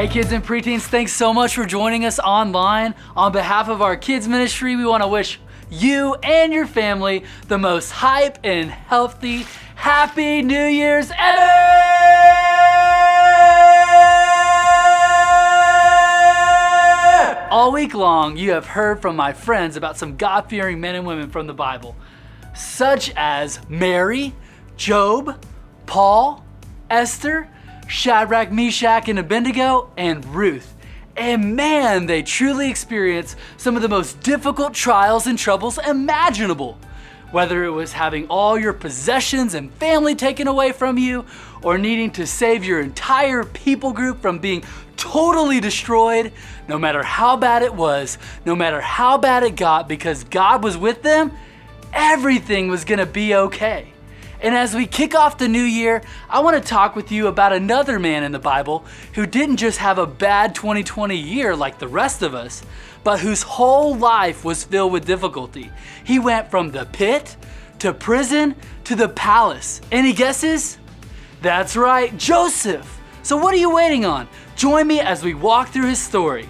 Hey kids and preteens, thanks so much for joining us online. On behalf of our kids ministry, we want to wish you and your family the most hype and healthy, happy New Year's ever! All week long, you have heard from my friends about some God-fearing men and women from the Bible, such as Mary, Job, Paul, Esther, Shadrach, Meshach, and Abednego, and Ruth. And man, they truly experienced some of the most difficult trials and troubles imaginable. Whether it was having all your possessions and family taken away from you, or needing to save your entire people group from being totally destroyed, no matter how bad it was, no matter how bad it got, because God was with them, everything was gonna be okay. And as we kick off the new year, I want to talk with you about another man in the Bible who didn't just have a bad 2020 year like the rest of us, but whose whole life was filled with difficulty. He went from the pit to prison to the palace. Any guesses? That's right, Joseph. So what are you waiting on? Join me as we walk through his story.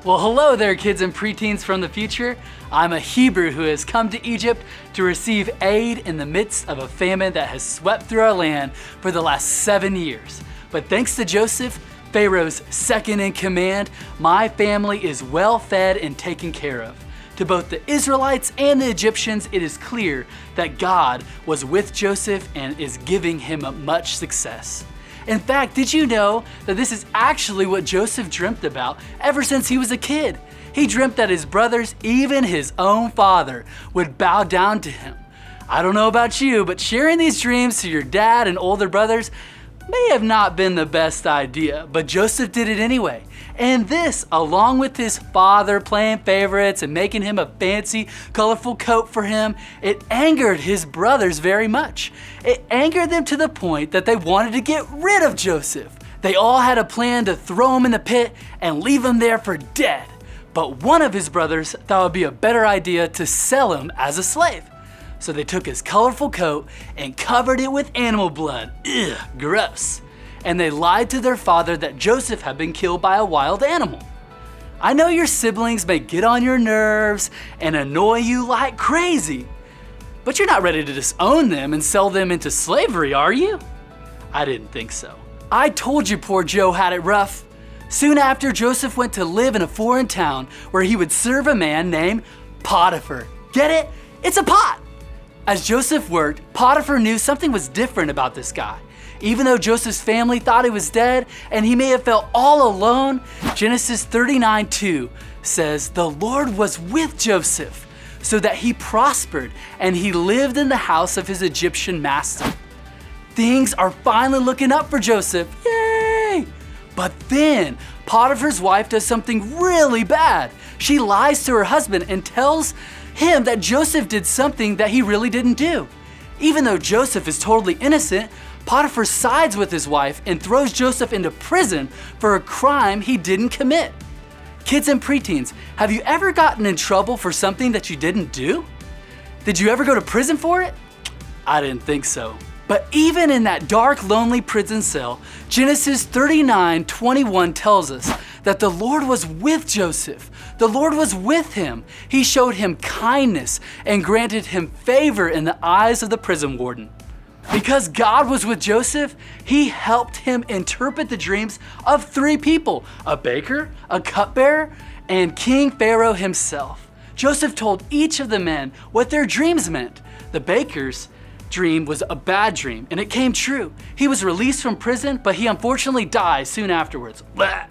Well, hello there, kids and preteens from the future. I'm a Hebrew who has come to Egypt to receive aid in the midst of a famine that has swept through our land for the last 7 years. But thanks to Joseph, Pharaoh's second in command, my family is well fed and taken care of. To both the Israelites and the Egyptians, it is clear that God was with Joseph and is giving him much success. In fact, did you know that this is actually what Joseph dreamt about ever since he was a kid? He dreamt that his brothers, even his own father, would bow down to him. I don't know about you, but sharing these dreams to your dad and older brothers may have not been the best idea, but Joseph did it anyway. And this, along with his father playing favorites and making him a fancy, colorful coat for him, it angered his brothers very much. It angered them to the point that they wanted to get rid of Joseph. They all had a plan to throw him in the pit and leave him there for dead. But one of his brothers thought it would be a better idea to sell him as a slave. So they took his colorful coat and covered it with animal blood. Ugh, gross. And they lied to their father that Joseph had been killed by a wild animal. I know your siblings may get on your nerves and annoy you like crazy, but you're not ready to disown them and sell them into slavery, are you? I didn't think so. I told you poor Joe had it rough. Soon after, Joseph went to live in a foreign town where he would serve a man named Potiphar. Get it? It's a pot. As Joseph worked, Potiphar knew something was different about this guy. Even though Joseph's family thought he was dead and he may have felt all alone, Genesis 39:2 says, "The Lord was with Joseph so that he prospered and he lived in the house of his Egyptian master." Things are finally looking up for Joseph. Yay! But then Potiphar's wife does something really bad. She lies to her husband and tells him that Joseph did something that he really didn't do. Even though Joseph is totally innocent, Potiphar sides with his wife and throws Joseph into prison for a crime he didn't commit. Kids and preteens, have you ever gotten in trouble for something that you didn't do? Did you ever go to prison for it? I didn't think so. But even in that dark, lonely prison cell, Genesis 39:21 tells us that the Lord was with Joseph. The Lord was with him. He showed him kindness and granted him favor in the eyes of the prison warden. Because God was with Joseph, he helped him interpret the dreams of 3 people, a baker, a cupbearer, and King Pharaoh himself. Joseph told each of the men what their dreams meant. The baker's dream was a bad dream, and it came true. He was released from prison, but he unfortunately died soon afterwards. Blah.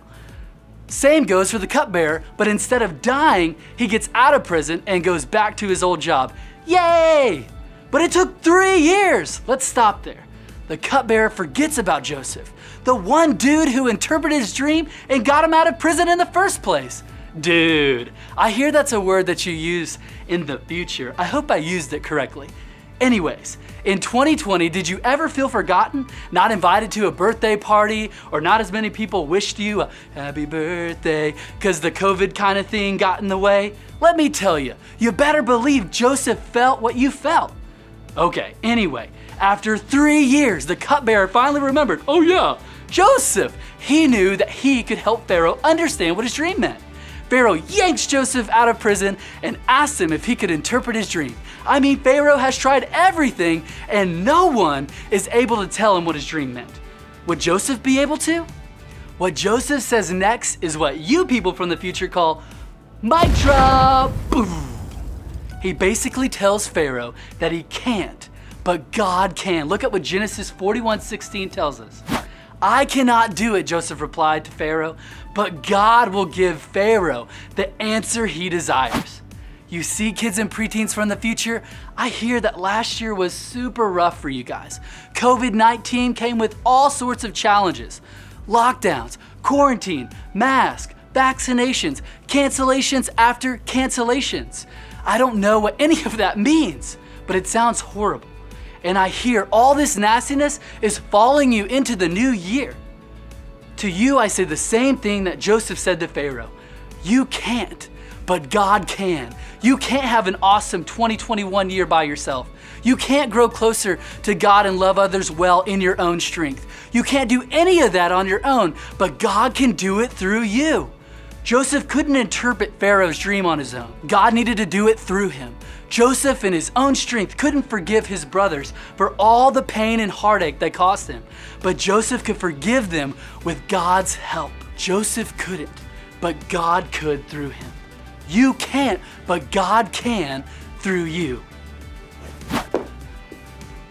Same goes for the cupbearer, but instead of dying, he gets out of prison and goes back to his old job. Yay! But it took 3 years. Let's stop there. The cupbearer forgets about Joseph, the one dude who interpreted his dream and got him out of prison in the first place. Dude, I hear that's a word that you use in the future. I hope I used it correctly. Anyways, in 2020, did you ever feel forgotten? Not invited to a birthday party, or not as many people wished you a happy birthday because the COVID kind of thing got in the way? Let me tell you, you better believe Joseph felt what you felt. Okay, anyway, after 3 years, the cupbearer finally remembered, oh yeah, Joseph. He knew that he could help Pharaoh understand what his dream meant. Pharaoh yanks Joseph out of prison and asks him if he could interpret his dream. I mean, Pharaoh has tried everything and no one is able to tell him what his dream meant. Would Joseph be able to? What Joseph says next is what you people from the future call mic drop. Boom. He basically tells Pharaoh that he can't, but God can. Look at what Genesis 41:16 tells us. I cannot do it, Joseph replied to Pharaoh, but God will give Pharaoh the answer he desires. You see, kids and preteens from the future, I hear that last year was super rough for you guys. COVID-19 came with all sorts of challenges. Lockdowns, quarantine, masks, vaccinations, cancellations after cancellations. I don't know what any of that means, but it sounds horrible. And I hear all this nastiness is following you into the new year. To you, I say the same thing that Joseph said to Pharaoh. You can't, but God can. You can't have an awesome 2021 year by yourself. You can't grow closer to God and love others well in your own strength. You can't do any of that on your own, but God can do it through you. Joseph couldn't interpret Pharaoh's dream on his own. God needed to do it through him. Joseph, in his own strength, couldn't forgive his brothers for all the pain and heartache they caused him. But Joseph could forgive them with God's help. Joseph couldn't, but God could through him. You can't, but God can through you.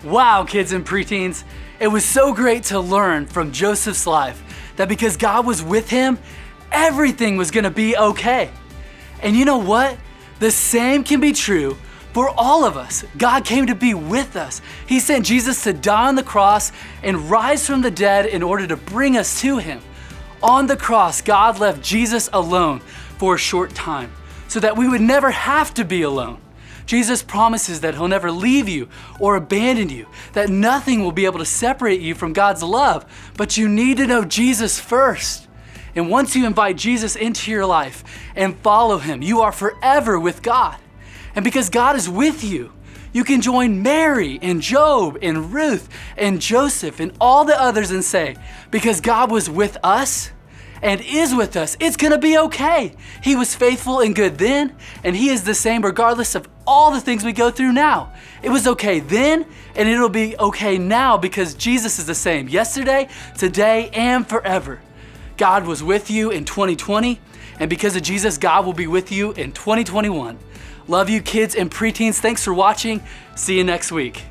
Wow, kids and preteens. It was so great to learn from Joseph's life that because God was with him, everything was gonna be okay. And you know what? The same can be true for all of us. God came to be with us. He sent Jesus to die on the cross and rise from the dead in order to bring us to him. On the cross, God left Jesus alone for a short time so that we would never have to be alone. Jesus promises that he'll never leave you or abandon you, that nothing will be able to separate you from God's love, but you need to know Jesus first. And once you invite Jesus into your life and follow him, you are forever with God. And because God is with you, you can join Mary and Job and Ruth and Joseph and all the others and say, because God was with us and is with us, it's gonna be okay. He was faithful and good then, and he is the same regardless of all the things we go through now. It was okay then, and it'll be okay now because Jesus is the same yesterday, today, and forever. God was with you in 2020, and because of Jesus, God will be with you in 2021. Love you, kids and preteens. Thanks for watching. See you next week.